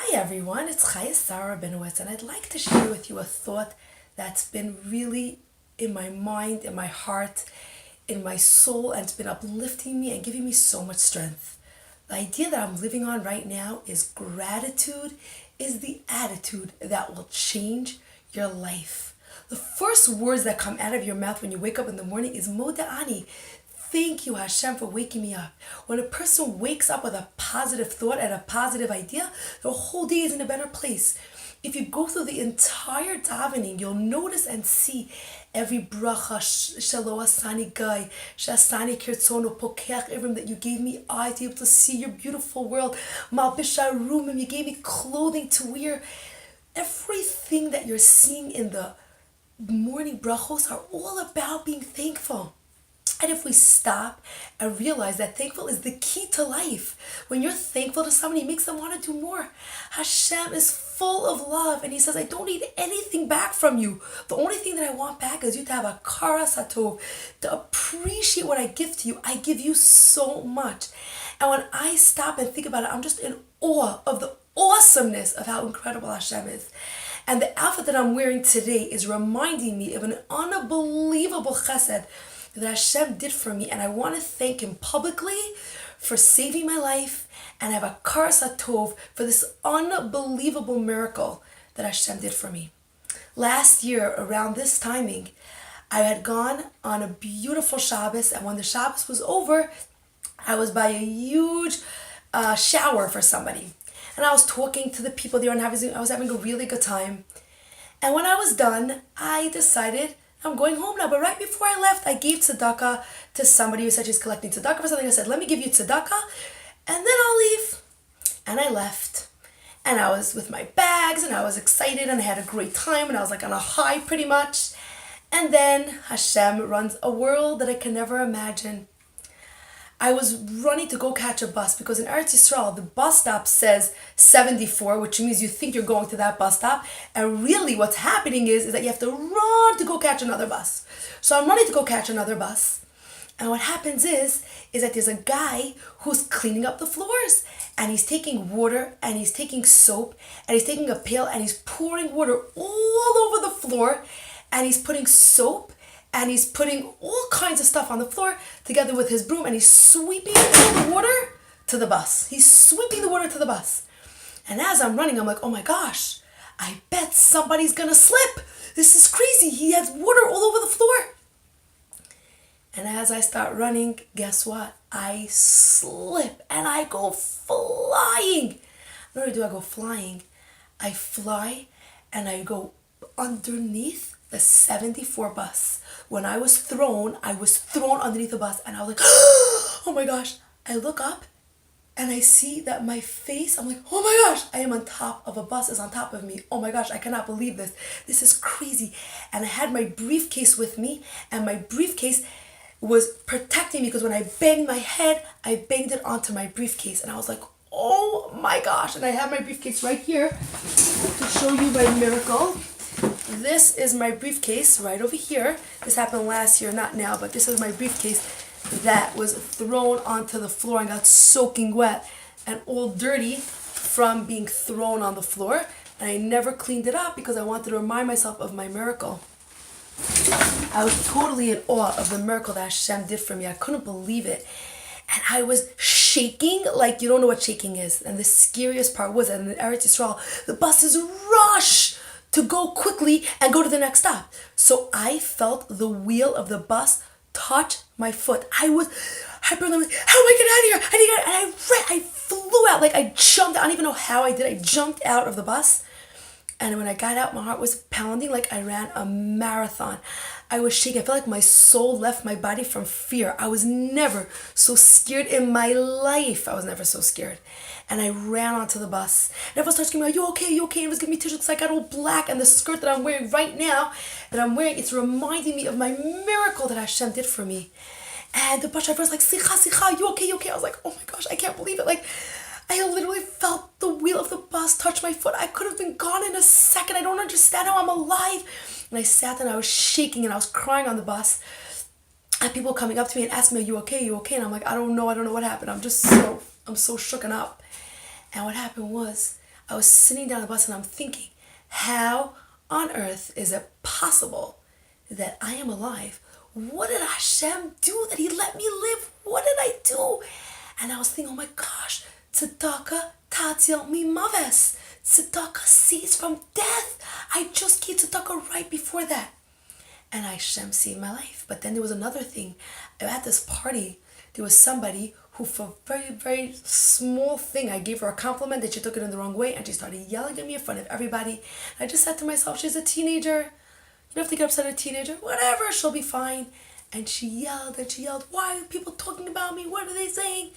Hi everyone, it's Chaya Sarah Benowitz, and I'd like to share with you a thought that's been really in my mind, in my heart, in my soul, and it's been uplifting me and giving me so much strength. The idea that I'm living on right now is gratitude is the attitude that will change your life. The first words that come out of your mouth when you wake up in the morning is Moda'ani. Thank you, Hashem, for waking me up. When a person wakes up with a positive thought and a positive idea, the whole day is in a better place. If you go through the entire davening, you'll notice and see every bracha, shelo asani gai, shasani kirtzono pokeach ivrim, that you gave me eyes to be able to see your beautiful world. Malbisha rumim, you gave me clothing to wear. Everything that you're seeing in the morning brachos are all about being thankful. And if we stop and realize that thankful is the key to life, when you're thankful to somebody, it makes them want to do more. Hashem is full of love, and He says, I don't need anything back from you. The only thing that I want back is you to have a kara satov, to appreciate what I give to you. I give you so much. And when I stop and think about it, I'm just in awe of the awesomeness of how incredible Hashem is. And the outfit that I'm wearing today is reminding me of an unbelievable chesed that Hashem did for me, and I want to thank Him publicly for saving my life, and I have a karas hatov for this unbelievable miracle that Hashem did for me. Last year, around this timing, I had gone on a beautiful Shabbos, and when the Shabbos was over, I was by a huge shower for somebody, and I was talking to the people there, and I was having a really good time. And when I was done, I decided I'm going home now. But right before I left, I gave tzedakah to somebody who said she's collecting tzedakah for something. I said, let me give you tzedakah, and then I'll leave. And I left. And I was with my bags, and I was excited, and I had a great time, and I was like on a high pretty much. And then Hashem runs a world that I can never imagine. I was running to go catch a bus because in Eretz Yisrael, the bus stop says 74, which means you think you're going to that bus stop. And really what's happening is that you have to run to go catch another bus. So I'm running to go catch another bus. And what happens is that there's a guy who's cleaning up the floors. And he's taking water, and he's taking soap, and he's taking a pail, and he's pouring water all over the floor. And he's putting soap, and he's putting all kinds of stuff on the floor together with his broom, and he's sweeping the water to the bus. He's sweeping the water to the bus. And as I'm running, I'm like, oh my gosh, I bet somebody's gonna slip. This is crazy. He has water all over the floor. And as I start running, guess what? I slip and I go flying. Not only do I go flying, I fly and I go underneath the 74 bus. When I was thrown underneath the bus, and I was like, oh my gosh. I look up and I see that my face, I'm like, oh my gosh, I am on top of a bus is on top of me. Oh my gosh, I cannot believe this. This is crazy. And I had my briefcase with me, and my briefcase was protecting me because when I banged my head, I banged it onto my briefcase. And I was like, oh my gosh. And I have my briefcase right here to show you my miracle. This is my briefcase right over here. This happened last year, not now, but this is my briefcase that was thrown onto the floor and got soaking wet and all dirty from being thrown on the floor. And I never cleaned it up because I wanted to remind myself of my miracle. I was totally in awe of the miracle that Hashem did for me. I couldn't believe it. And I was shaking like you don't know what shaking is. And the scariest part was that in Eretz Yisrael, the buses rush to go quickly and go to the next stop. So I felt the wheel of the bus touch my foot. I was hyper, like, how am I getting out of here? I need to get out. And I flew out, like I jumped. I don't even know how I did. I jumped out of the bus. And when I got out, my heart was pounding like I ran a marathon. I was shaking. I felt like my soul left my body from fear. I was never so scared in my life. I was never so scared. And I ran onto the bus. And everyone starts giving me, are you okay? Are you okay? And it was giving me tissues because I got all black. And the skirt that I'm wearing right now, it's reminding me of my miracle that Hashem did for me. And the bus driver was like, Sicha, you okay? You okay? I was like, oh my gosh, I can't believe it. Like, I literally felt the wheel of the bus touch my foot. I could have been gone in a second. I don't understand how I'm alive. And I sat there and I was shaking and I was crying on the bus. I had people coming up to me and asking me, are you okay? Are you okay? And I'm like, I don't know what happened. I'm so shooken up. And what happened was, I was sitting down on the bus and I'm thinking, how on earth is it possible that I am alive? What did Hashem do that He let me live? What did I do? And I was thinking, oh my gosh, tzedakah tatzil mimaves. Tzedakah ceased from death. I just gave tzedakah right before that. And Hashem saved my life. But then there was another thing. At this party, there was somebody who, for a very, very small thing, I gave her a compliment that she took it in the wrong way, and she started yelling at me in front of everybody. And I just said to myself, she's a teenager. You don't have to get upset at a teenager. Whatever, she'll be fine. And she yelled and she yelled, why are people talking about me? What are they saying?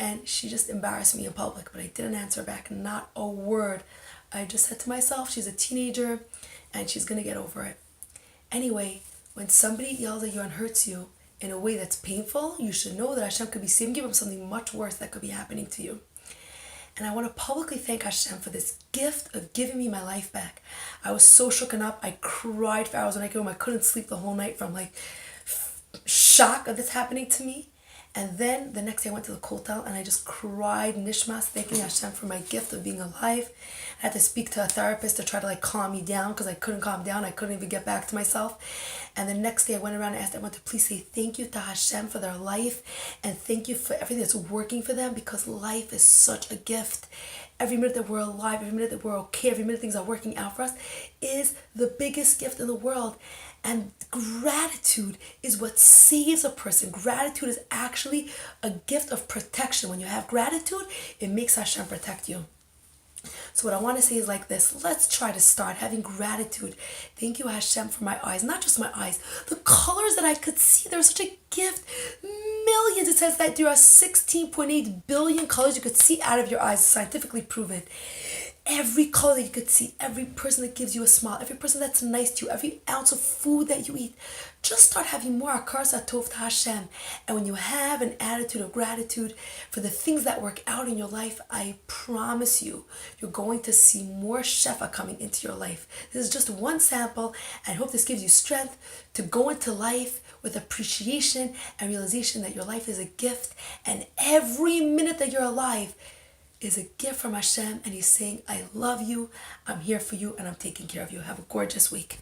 And she just embarrassed me in public, but I didn't answer back, not a word. I just said to myself, she's a teenager and she's gonna get over it. Anyway, when somebody yells at you and hurts you in a way that's painful, you should know that Hashem could be saving you from something much worse that could be happening to you. And I want to publicly thank Hashem for this gift of giving me my life back. I was so shooken up. I cried for hours when I came home. I couldn't sleep the whole night from shock of this happening to me. And then the next day I went to the kotel and I just cried nishmas, thanking Hashem for my gift of being alive. I had to speak to a therapist to try to calm me down because I couldn't calm down. I couldn't even get back to myself. And the next day I went around and asked everyone to please say thank you to Hashem for their life and thank you for everything that's working for them, because life is such a gift. Every minute that we're alive, every minute that we're okay, every minute things are working out for us is the biggest gift in the world. And gratitude is what saves a person. Gratitude is actually a gift of protection. When you have gratitude, it makes Hashem protect you. So what I want to say is like this. Let's try to start having gratitude. Thank you, Hashem, for my eyes. Not just my eyes. The colors that I could see. They're such a gift. Millions. It says that there are 16.8 billion colors you could see out of your eyes. Scientifically proven. Every color that you could see, every person that gives you a smile, every person that's nice to you, every ounce of food that you eat. Just start having more akar tov to Hashem. And when you have an attitude of gratitude for the things that work out in your life, I promise you, you're going to see more shefa coming into your life. This is just one sample, and I hope this gives you strength to go into life with appreciation and realization that your life is a gift, and every minute that you're alive is a gift from Hashem, and He's saying, I love you, I'm here for you, and I'm taking care of you. Have a gorgeous week.